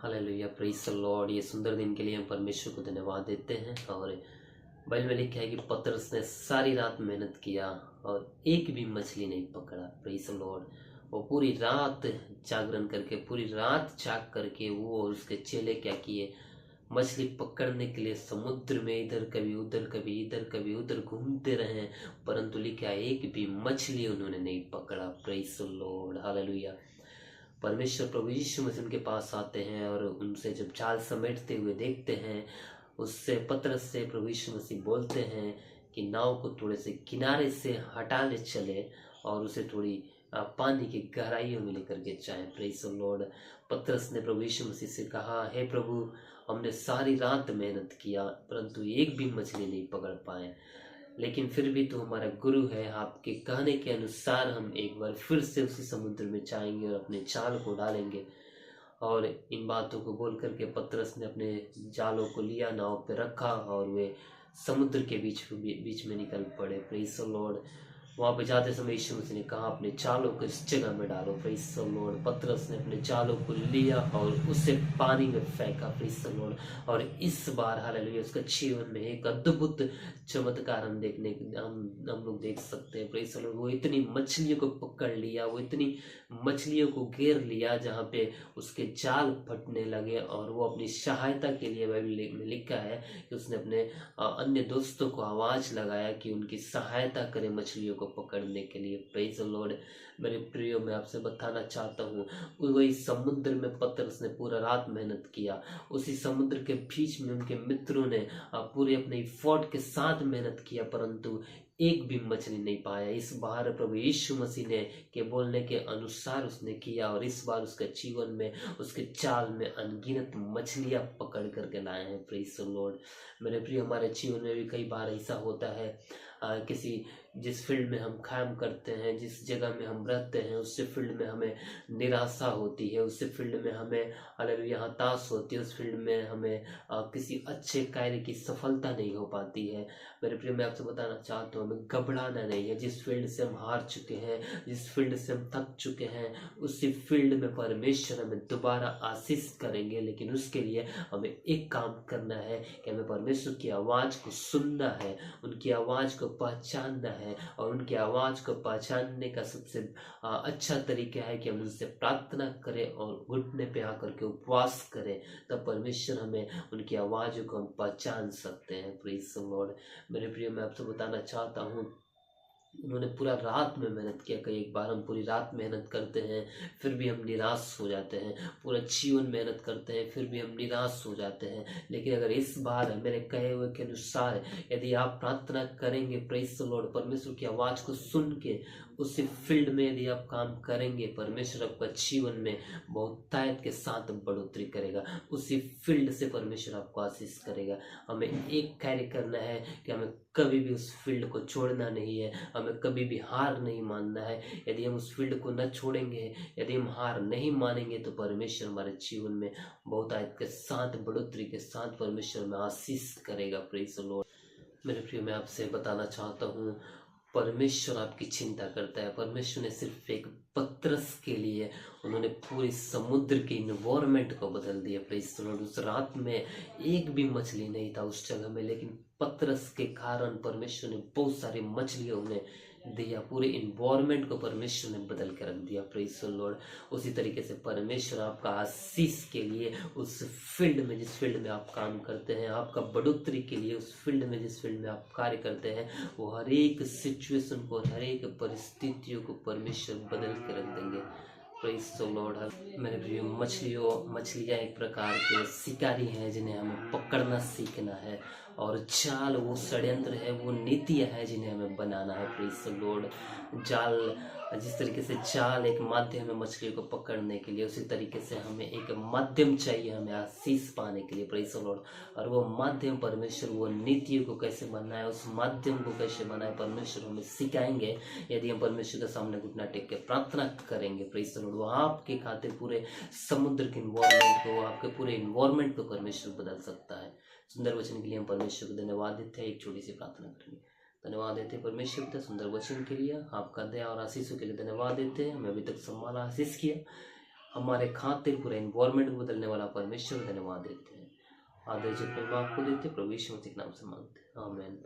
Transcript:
Hallelujah, praise the Lord. ये सुंदर दिन के लिए हम परमेश्वर को धन्यवाद देते हैं। और बाइबल में लिखा है कि पतरस ने सारी रात मेहनत किया और एक भी मछली नहीं पकड़ा। Praise the Lord. वो पूरी रात जागरण करके, पूरी रात जाग करके वो और उसके चेले क्या किए, मछली पकड़ने के लिए समुद्र में इधर कभी उधर, कभी इधर कभी उधर घूमते रहे, परंतु लिखा है एक भी मछली उन्होंने नहीं पकड़ा। Praise the Lord, hallelujah. परमेश्वर प्रभु यीशु मसीह उनके पास आते हैं और उनसे जब जाल समेटते हुए देखते हैं, उससे पतरस से प्रभु यीशु मसीह बोलते हैं कि नाव को थोड़े से किनारे से हटा ले चले और उसे थोड़ी पानी की गहराइयों में लेकर के जाएं। Praise the Lord. पतरस ने प्रभु यीशु मसीह से कहा, हे प्रभु, हमने सारी रात मेहनत किया परंतु एक भी मछली नहीं पकड़ पाए, लेकिन फिर भी तू हमारा गुरु है, आपके कहने के अनुसार हम एक बार फिर से उसी समुद्र में जाएंगे और अपने जाल को डालेंगे। और इन बातों को बोल करके पतरस ने अपने जालों को लिया, नाव पे रखा और वे समुद्र के बीच में निकल पड़े। Praise the Lord. वहाँ पे जाते समय यीशु मसीह ने कहा, अपने जालों को इस जगह में डालो। Praise the Lord. पतरस ने अपने जालों को लिया और उसे पानी में फेंका। Praise the Lord. और इस बार हालेलुया उसका जीवन में एक अद्भुत चमत्कार हम लोग देख सकते हैं। Praise the Lord. वो इतनी मछलियों को पकड़ लिया, वो इतनी मछलियों को घेर लिया जहाँ पे उसके जाल फटने लगे, और वो अपनी सहायता के लिए बाइबल में लिखा है कि उसने अपने अन्य दोस्तों को आवाज लगाया कि उनकी सहायता करें मछलियों को पकड़ने के लिए। Praise the Lord. मेरे प्रियो, मैं आपसे बताना चाहता हूँ, वही समुद्र में पतरस ने पूरा रात मेहनत किया। उसी समुद्र के बीच में उनके मित्रों ने पूरे अपने एफर्ट के साथ मेहनत किया, परंतु एक भी मछली नहीं पाया। इस बार प्रभु यीशु मसीह ने के बोलने के अनुसार उसने किया, और इस बार उसके जीवन में, उसके जाल में अनगिनत मछलियां पकड़ करके लाए हैं। Praise the Lord. मेरे प्रिय, हमारे जीवन में भी कई बार ऐसा होता है, किसी जिस फील्ड में हम काम करते हैं, जिस जगह में हम रहते हैं, उससे फील्ड में हमें निराशा होती है, उससे फील्ड में हमें हालेलुया हताश होती है, उस फील्ड में हमें किसी अच्छे कार्य की सफलता नहीं हो पाती है। मेरे प्रिय, मैं आपसे बताना चाहता हूँ, हमें घबराना नहीं है। जिस फील्ड से हम हार चुके हैं, जिस फील्ड से हम थक चुके हैं, उसी फील्ड में परमेश्वर हमें दोबारा आशीष करेंगे, लेकिन उसके लिए हमें एक काम करना है कि हमें परमेश्वर की आवाज़ को सुनना है, उनकी आवाज़ को पहचानना है। और उनकी आवाज़ को पहचानने का सबसे अच्छा तरीका है कि हम उनसे प्रार्थना करें और घुटने पे आकर के उपवास करें, तब परमेश्वर हमें उनकी आवाज़ों को हम पहचान सकते हैं। Praise the Lord. मेरे प्रिय, मैं आपसे बताना चाहता हूँ, उन्होंने पूरा रात में मेहनत किया। कई एक बार हम पूरी रात मेहनत करते हैं फिर भी हम निराश हो जाते हैं, पूरा जीवन मेहनत करते हैं फिर भी हम निराश हो जाते हैं। लेकिन अगर इस बार मेरे कहे हुए के अनुसार यदि आप प्रार्थना करेंगे, प्रेज़ द लॉर्ड, परमेश्वर की आवाज़ को सुन के उसी फील्ड में यदि आप काम करेंगे, परमेश्वर आपका जीवन में बहुतायत के साथ बढ़ोतरी करेगा। उसी फील्ड से परमेश्वर आपको आशीष करेगा। हमें एक कार्य करना है कि हमें कभी भी उस फील्ड को छोड़ना नहीं है, हमें कभी भी हार नहीं मानना है। यदि हम उस फील्ड को न छोड़ेंगे, यदि हम हार नहीं मानेंगे, तो परमेश्वर हमारे जीवन में बहुतायत के साथ, बढ़ोतरी के साथ परमेश्वर में आशीष करेगा। Praise the Lord. मेरे प्रिय, मैं आपसे बताना चाहता हूँ, परमेश्वर आपकी चिंता करता है। परमेश्वर ने सिर्फ एक पतरस के लिए उन्होंने पूरे समुद्र के इन्वायरमेंट को बदल दिया। Praise the Lord. उस रात में एक भी मछली नहीं था उस जगह में, लेकिन पतरस के कारण परमेश्वर ने बहुत सारी मछलियां उन्हें दिया। पूरे इन्वायरमेंट को परमेश्वर ने बदल के रख दिया। Praise the Lord. उसी तरीके से परमेश्वर आपका आशीष के लिए उस फील्ड में, जिस फील्ड में आप काम करते हैं, आपका बढ़ोतरी के लिए उस फील्ड में, जिस फील्ड में आप कार्य करते हैं, वो हर एक सिचुएशन को, हर एक परिस्थितियों को परमेश्वर बदल के रख देंगे। Praise the Lord. मेरे प्रिय, मछलियाँ एक प्रकार के शिकारी हैं जिन्हें हमें पकड़ना सीखना है, और जाल वो षड्यंत्र है, वो नीतियाँ हैं जिन्हें हमें बनाना है। Praise the Lord. जाल, जिस तरीके से जाल एक माध्यम है मछलियों को पकड़ने के लिए, उसी तरीके से हमें एक माध्यम चाहिए हमें आशीष पाने के लिए। Praise the Lord. और वो माध्यम परमेश्वर, वो नीतियों को कैसे बनना है, उस माध्यम को कैसे बनाए, परमेश्वर हमें सिखाएंगे यदि हम परमेश्वर के सामने घुटना टेक के प्रार्थना करेंगे। Praise the Lord. वो आपके खातिर पूरे समुद्र के इन्वायरमेंट को, आपके पूरे इन्वायरमेंट को परमेश्वर बदल सकता है। सुंदर वचन के लिए हम परमेश्वर को धन्यवाद देते हैं। एक छोटी सी प्रार्थना करेंगे। धन्यवाद देते हैं परमेश्वर पिता सुंदर वचन के लिए, आपका दया और आशीषों के लिए धन्यवाद देते हैं। हमें अभी तक सम्मान आशीष किया, हमारे खातिर पूरा इन्वायरमेंट बदलने वाला परमेश्वर, धन्यवाद देते हैं। आदर जितने आपको देते प्रभु यीशु मसीह के नाम से मांगते हैं, आमीन।